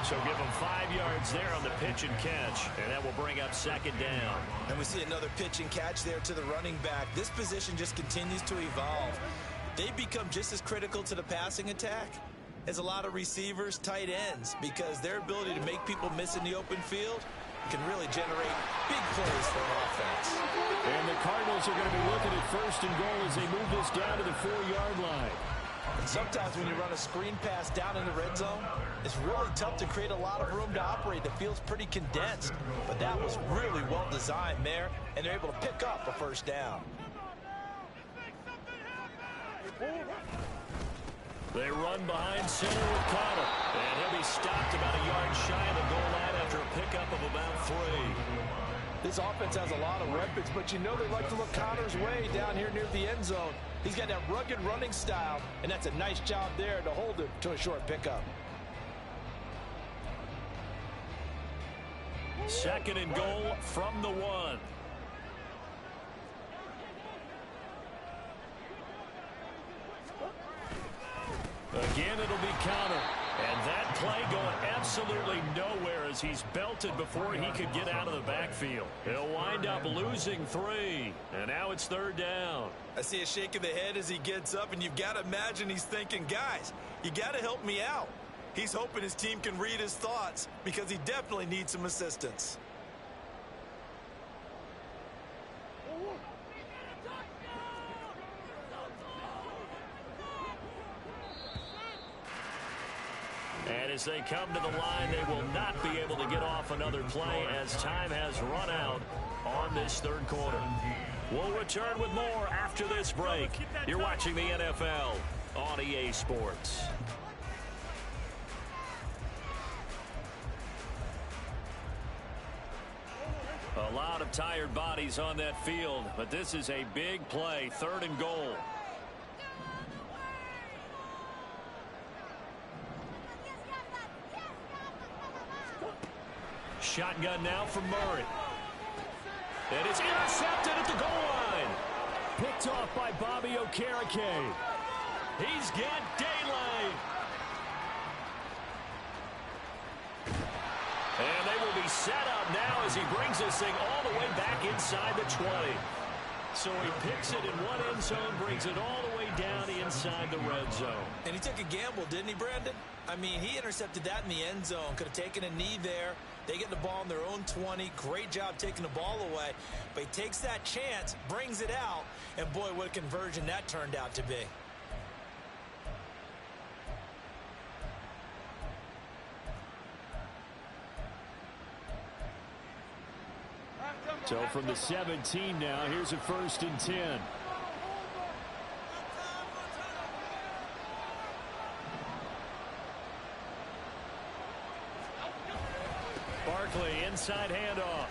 So give him 5 yards there on the pitch and catch. And that will bring up 2nd down. And we see another pitch and catch there to the running back. This position just continues to evolve. They've become just as critical to the passing attack as a lot of receivers, tight ends, because their ability to make people miss in the open field can really generate big plays for an offense. And the Cardinals are going to be looking at 1st and goal as they move this down to the 4-yard line. And sometimes when you run a screen pass down in the red zone, it's really tough to create a lot of room to operate. The field's pretty condensed, but that was really well designed there, and they're able to pick up a first down. They run behind center with Connor, and he'll be stopped about a yard shy of the goal line after a pickup of about 3. This offense has a lot of weapons, but you know they like to look Connor's way down here near the end zone. He's got that rugged running style, and that's a nice job there to hold him to a short pickup. 2nd and goal from the 1. Again, it'll be counter. And that play going absolutely nowhere as he's belted before he could get out of the backfield. He'll wind up losing 3. And now it's 3rd down. I see a shake of the head as he gets up, and you've got to imagine he's thinking, guys, you got to help me out. He's hoping his team can read his thoughts because he definitely needs some assistance. And as they come to the line, they will not be able to get off another play as time has run out on this 3rd quarter. We'll return with more after this break. You're watching the NFL on EA Sports. A lot of tired bodies on that field, but this is a big play, 3rd and goal. Shotgun now from Murray. And it's intercepted at the goal line. Picked off by Bobby Okereke. He's got daylight. And they will be set up now as he brings this thing all the way back inside the 20. So he picks it in one end zone, brings it all the way down inside the red zone. And he took a gamble, didn't he, Brandon? I mean, he intercepted that in the end zone. Could have taken a knee there. They get the ball on their own 20. Great job taking the ball away. But he takes that chance, brings it out, and boy, what a conversion that turned out to be. So from the 17 now, here's a 1st and 10. Barkley, inside handoff.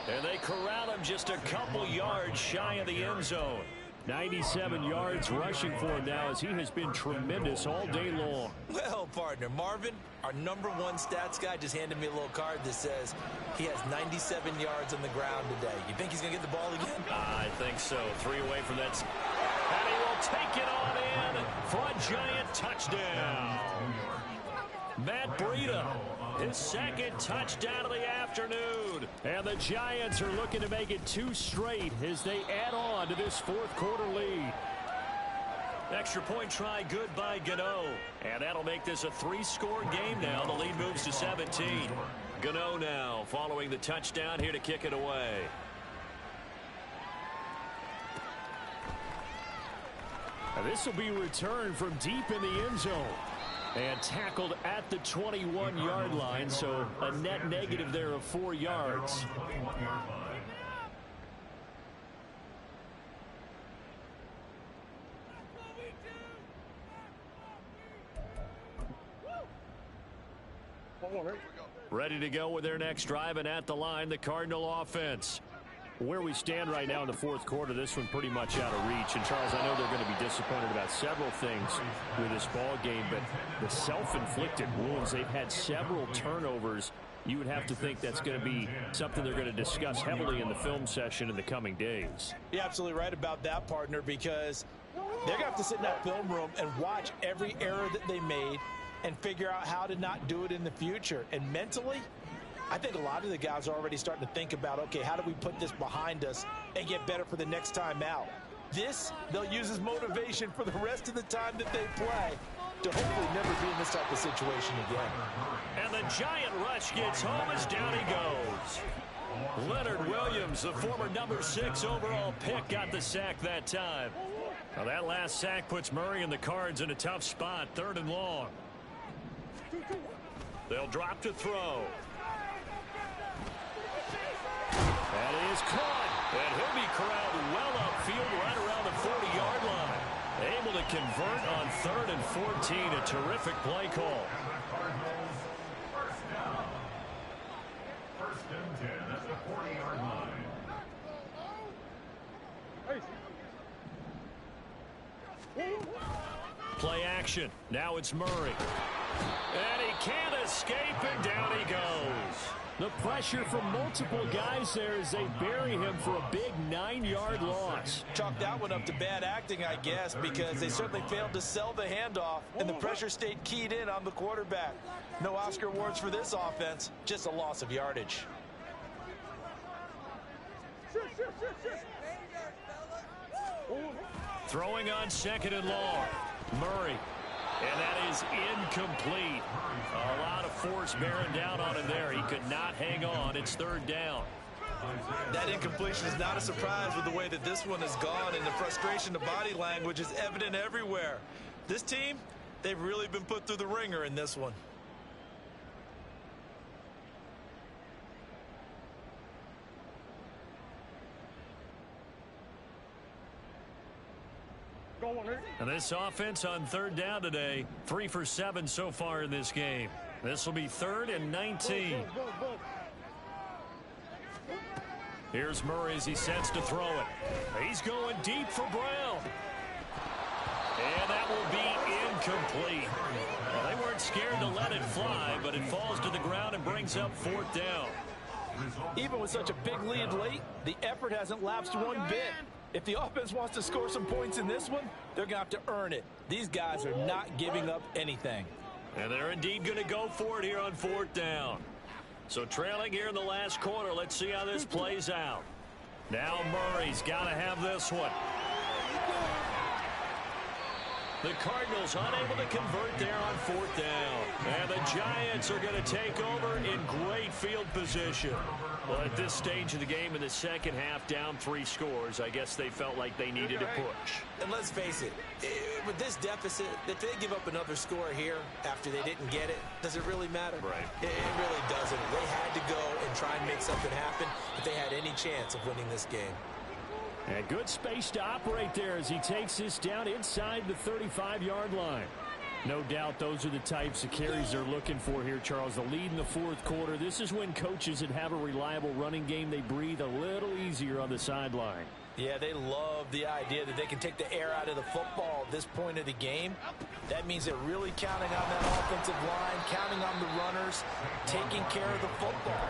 And they corral him just a couple yards shy of the end zone. 97 yards rushing for him now as he has been tremendous all day long. Well, partner, Marvin, our #1 stats guy, just handed me a little card that says he has 97 yards on the ground today. You think he's going to get the ball again? I think so. 3 away from that. And he will take it on in for a giant touchdown. Matt Breida, his second touchdown of the afternoon. And the Giants are looking to make it 2 straight as they add on to this fourth-quarter lead. Extra point try good by Gano. And that'll make this a 3-score game now. The lead moves to 17. Gano now following the touchdown here to kick it away. This will be returned from deep in the end zone. And tackled at the 21-yard line, so a net negative there of 4 yards. Ready to go with their next drive, and at the line, the Cardinal offense. Where we stand right now in the fourth quarter, this one pretty much out of reach. And, Charles, I know they're going to be disappointed about several things with this ball game, but the self-inflicted wounds, they've had several turnovers. You would have to think that's going to be something they're going to discuss heavily in the film session in the coming days. You're absolutely right about that, partner, because they're going to have to sit in that film room and watch every error that they made and figure out how to not do it in the future. And mentally, I think a lot of the guys are already starting to think about, okay, how do we put this behind us and get better for the next time out? This, they'll use as motivation for the rest of the time that they play to hopefully never be in this type of situation again. And the giant rush gets home as down he goes. Leonard Williams, the former #6 overall pick, got the sack that time. Now that last sack puts Murray and the Cards in a tough spot, 3rd and long. They'll drop to throw. That is caught, and he'll be corralled well upfield right around the 40-yard line. Able to convert on 3rd and 14, a terrific play call. First down. 1st and 10 at the 40-yard line. Play action. Now it's Murray. And he can't escape, and down he goes. The pressure from multiple guys there as they bury him for a big 9-yard loss. Chalk that one up to bad acting, I guess, because they certainly failed to sell the handoff, and the pressure stayed keyed in on the quarterback. No Oscar awards for this offense, just a loss of yardage. Throwing on 2nd and long. Murray. And that is incomplete. A lot of force bearing down on him there. He could not hang on. It's 3rd down. That incompletion is not a surprise with the way that this one has gone, and the frustration, the body language is evident everywhere. This team, they've really been put through the ringer in this one. And this offense on 3rd down today, 3 for 7 so far in this game. This will be 3rd and 19. Here's Murray as he sets to throw it. He's going deep for Brown. And that will be incomplete. Well, they weren't scared to let it fly, but it falls to the ground and brings up 4th down. Even with such a big lead late, the effort hasn't lapsed one bit. If the offense wants to score some points in this one, they're going to have to earn it. These guys are not giving up anything. And they're indeed going to go for it here on 4th down. So trailing here in the last quarter, let's see how this plays out. Now Murray's got to have this one. The Cardinals unable to convert there on 4th down. And the Giants are going to take over in great field position. Well, at this stage of the game in the second half, down 3 scores, I guess they felt like they needed a push. And let's face it, with this deficit, if they give up another score here after they didn't get it, does it really matter? Right. It really doesn't. They had to go and try and make something happen if they had any chance of winning this game. And good space to operate there as he takes this down inside the 35-yard line. No doubt those are the types of carries they're looking for here, Charles. The lead in the fourth quarter. This is when coaches that have a reliable running game, they breathe a little easier on the sideline. Yeah, they love the idea that they can take the air out of the football at this point of the game. That means they're really counting on that offensive line, counting on the runners, taking care of the football.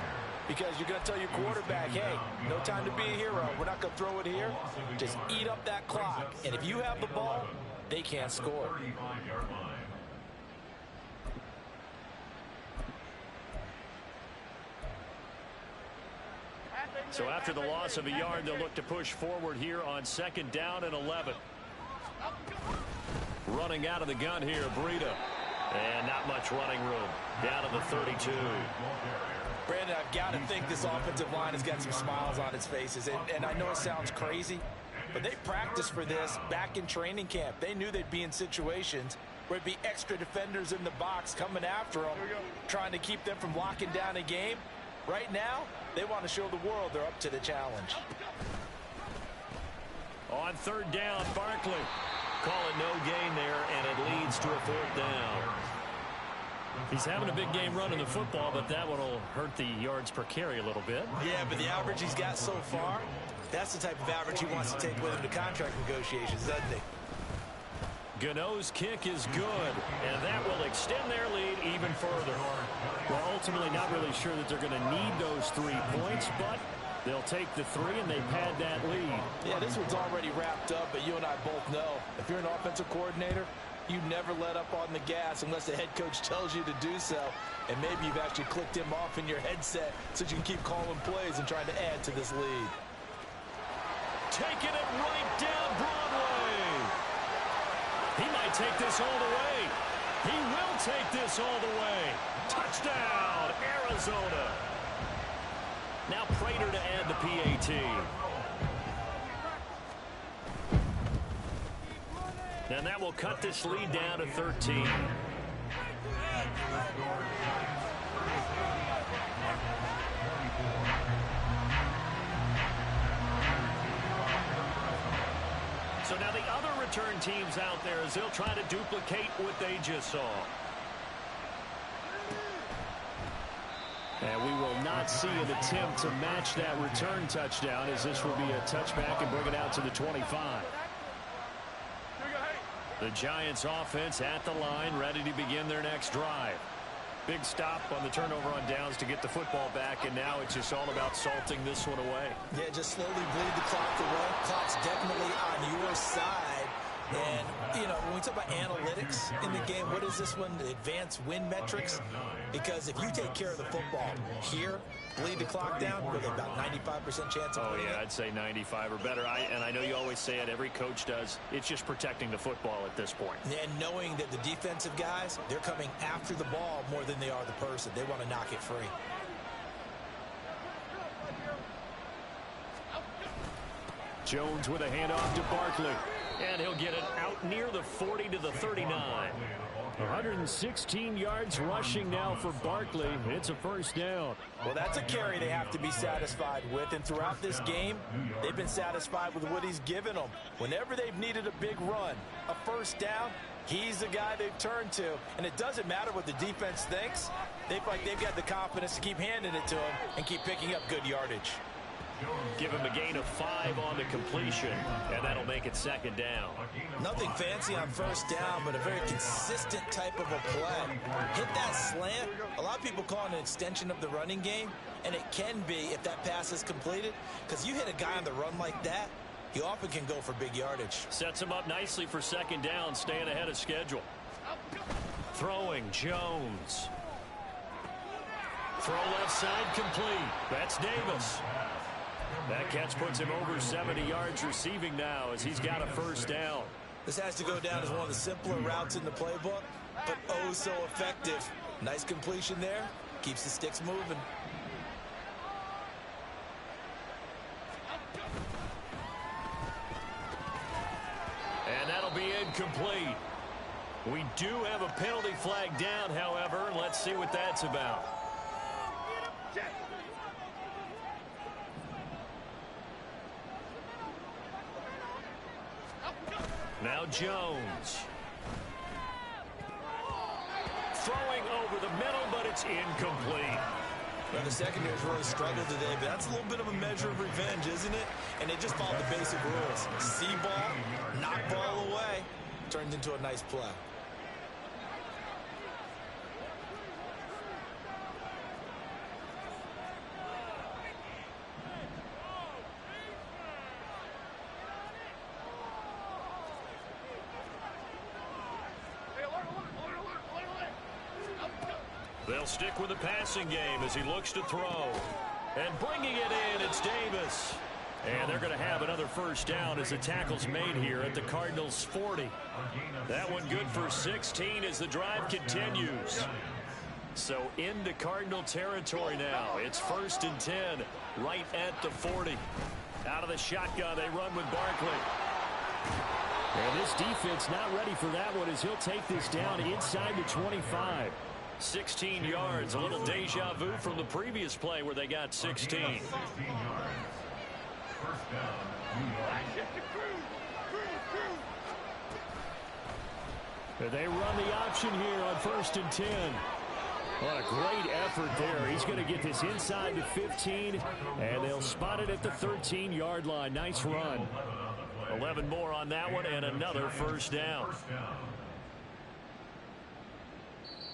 Because you're going to tell your quarterback, hey, no time to be a hero. We're not going to throw it here. Just eat up that clock. And if you have the ball, they can't score. So after the loss of a yard, they'll look to push forward here on 2nd down and 11. Running out of the gun here, Breida. And not much running room. Down to the 32. Brandon, I've got to think this offensive line has got some smiles on its faces. And I know it sounds crazy, but they practiced for this back in training camp. They knew they'd be in situations where it'd be extra defenders in the box coming after them, trying to keep them from locking down a game. Right now, they want to show the world they're up to the challenge. On 3rd down, Barkley. Call it no gain there, and it leads to a 4th down. He's having a big game running the football, but that one will hurt the yards per carry a little bit. Yeah, but the average he's got so far, that's the type of average he wants to take with him to contract negotiations, doesn't he? Gano's kick is good, and that will extend their lead even further. Well, ultimately not really sure that they're going to need those 3 points, but they'll take the 3 and they pad that lead. Yeah, this one's already wrapped up, but you and I both know if you're an offensive coordinator, you never let up on the gas unless the head coach tells you to do so. And maybe you've actually clicked him off in your headset so you can keep calling plays and trying to add to this lead. Taking it right down Broadway. He might take this all the way. He will take this all the way. Touchdown, Arizona. Now Prater to add the PAT. And that will cut this lead down to 13. So now the other return teams out there as they'll try to duplicate what they just saw. And we will not see an attempt to match that return touchdown, as this will be a touchback and bring it out to the 25. The Giants offense at the line, ready to begin their next drive. Big stop on the turnover on downs to get the football back, and now it's just all about salting this one away. Yeah, just slowly bleed the clock away. Clock's definitely on your side. And, you know, when we talk about analytics in the game, what is this one? The advanced win metrics? Because if you take care of the football here, bleed the clock down, with about 95% chance of winning. Oh, yeah, I'd say 95 or better. And I know you always say it, every coach does. It's just protecting the football at this point. And knowing that the defensive guys, they're coming after the ball more than they are the person. They want to knock it free. Jones with a handoff to Barkley. And he'll get it out near the 40 to the 39. 116 yards rushing now for Barkley. It's a 1st down. Well, that's a carry they have to be satisfied with. And throughout this game, they've been satisfied with what he's given them. Whenever they've needed a big run, a 1st down, he's the guy they've turned to. And it doesn't matter what the defense thinks. They feel like they've got the confidence to keep handing it to him and keep picking up good yardage. Give him a gain of 5 on the completion, and that'll make it 2nd down. Nothing fancy on 1st down, but a very consistent type of a play. Hit that slant. A lot of people call it an extension of the running game, and it can be if that pass is completed, because you hit a guy on the run like that, he often can go for big yardage. Sets him up nicely for 2nd down, staying ahead of schedule. Throwing, Jones. Throw left side complete. That's Davis. That catch puts him over 70 yards receiving now as he's got a 1st down. This has to go down as one of the simpler routes in the playbook, but oh so effective. Nice completion there. Keeps the sticks moving. And that'll be incomplete. We do have a penalty flag down, however. Let's see what that's about. Now Jones. throwing over the middle, but it's incomplete. Well, the secondary's really struggled today, but that's a little bit of a measure of revenge, isn't it? And they just followed the basic rules. See ball, knock ball away, turns into a nice play. They'll stick with the passing game as he looks to throw. And bringing it in, it's Davis. And they're going to have another first down as the tackle's made here at the Cardinals' 40. That one good for 16 as the drive continues. So into Cardinal territory now. It's 1st and 10 right at the 40. Out of the shotgun, they run with Barkley. And this defense not ready for that one as he'll take this down inside the 25. 16 yards, a little deja vu from the previous play where they got 16. 16 yards. First down, New York. They run the option here on 1st and 10. What a great effort there. He's going to get this inside the 15, and they'll spot it at the 13-yard line. Nice run. 11 more on that one, and another first down.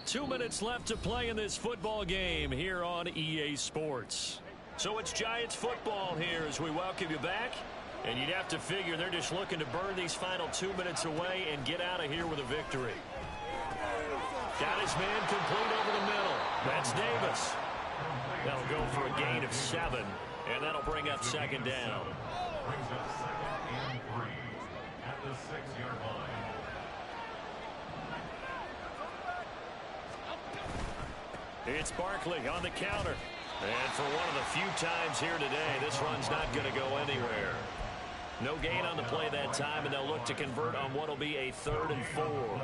2 minutes left to play in this football game here on EA Sports. So it's Giants football here as we welcome you back. And you'd have to figure they're just looking to burn these final 2 minutes away and get out of here with a victory. Got his man complete over the middle. That's Davis. That'll go for a gain of 7, and that'll bring up 2nd down. Brings up 2nd and 3 at the 6-yard line. It's Barkley on the counter. And for one of the few times here today, this run's not going to go anywhere. No gain on the play that time, and they'll look to convert on what will be a 3rd and 4.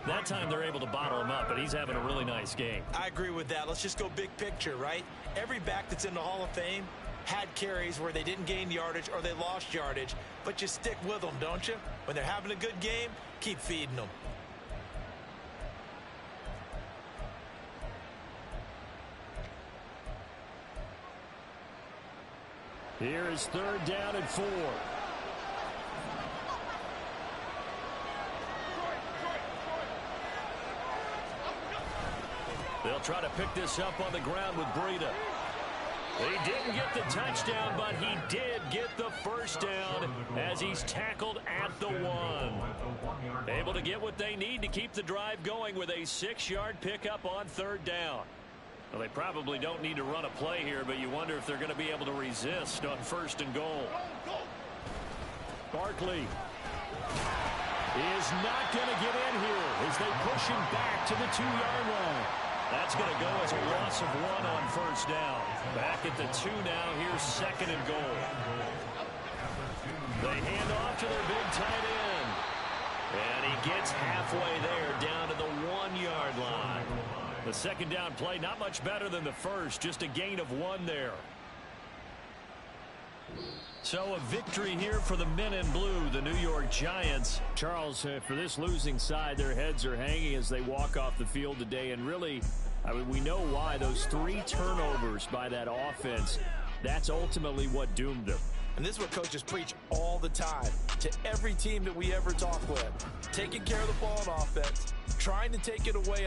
That time they're able to bottle him up, but he's having a really nice game. I agree with that. Let's just go big picture, right? Every back that's in the Hall of Fame had carries where they didn't gain yardage or they lost yardage, but you stick with them, don't you? When they're having a good game, keep feeding them. Here is 3rd down and 4. They'll try to pick this up on the ground with Breida. He didn't get the touchdown, but he did get the first down as he's tackled at the 1. Able to get what they need to keep the drive going with a 6-yard pickup on 3rd down. Well, they probably don't need to run a play here, but you wonder if they're going to be able to resist on 1st and goal. Barkley is not going to get in here as they push him back to the 2-yard line. That's going to go as a loss of 1 on 1st down. Back at the 2 now. Here's 2nd and goal. They hand off to their big tight end. And he gets halfway there down to the 1-yard line. The 2nd down play, not much better than the first, just a gain of 1 there. So a victory here for the men in blue, the New York Giants. Charles, for this losing side, their heads are hanging as they walk off the field today. And really, I mean, we know why. Those 3 turnovers by that offense, that's ultimately what doomed them. And this is what coaches preach all the time to every team that we ever talk with. Taking care of the ball on offense, trying to take it away